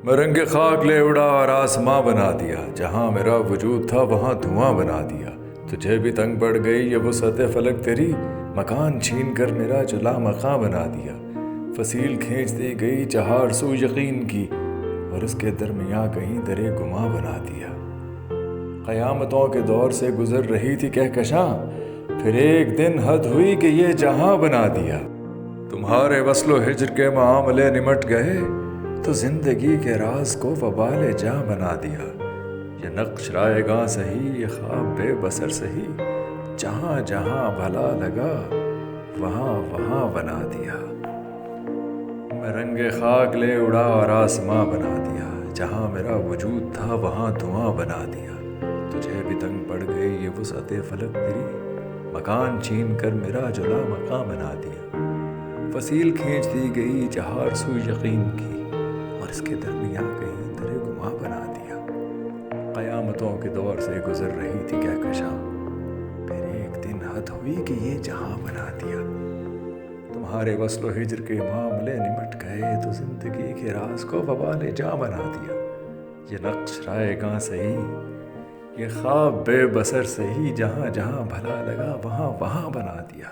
میں رنگ خاک لے اڑا اور آسماں بنا دیا، جہاں میرا وجود تھا وہاں دھواں بنا دیا۔ تجھے بھی تنگ پڑ گئی یہ وسعت فلک تیری، مکان چھین کر میرا جلا مکاں بنا دیا۔ فصیل کھینچ دی گئی چہار سو یقین کی، اور اس کے درمیاں کہیں درے گماں بنا دیا۔ قیامتوں کے دور سے گزر رہی تھی کہکشاں، پھر ایک دن حد ہوئی کہ یہ جہاں بنا دیا۔ تمہارے وصل و ہجر کے معاملے نمٹ گئے تو زندگی کے راز کو وبال جاں بنا دیا۔ یہ نقش رائے گاں سہی، یہ خواب بے بسر سہی، جہاں جہاں بھلا لگا وہاں وہاں بنا دیا۔ میں رنگ خاک لے اڑا اور آسماں بنا دیا، جہاں میرا وجود تھا وہاں دھواں بنا دیا۔ تجھے بھی تنگ پڑ گئی یہ وسعت فلک تیری، مکان چھین کر میرا جلا مکاں بنا دیا۔ فصیل کھینچ دی گئی چہار سو یقین کی، اور اس کے درمیاں کہیں درے گماں بنا دیا۔ قیامتوں کے دور سے گزر رہی تھی کہکشاں، پھر ایک دن حد ہوئی کہ یہ جہاں بنا دیا۔ تمہارے وصل و ہجر کے معاملے نمٹ گئے تو زندگی کے راز کو وبال جاں بنا دیا۔ یہ نقش رائے گاں سہی، یہ خواب بے بسر سہی، جہاں جہاں بھلا لگا وہاں وہاں بنا دیا۔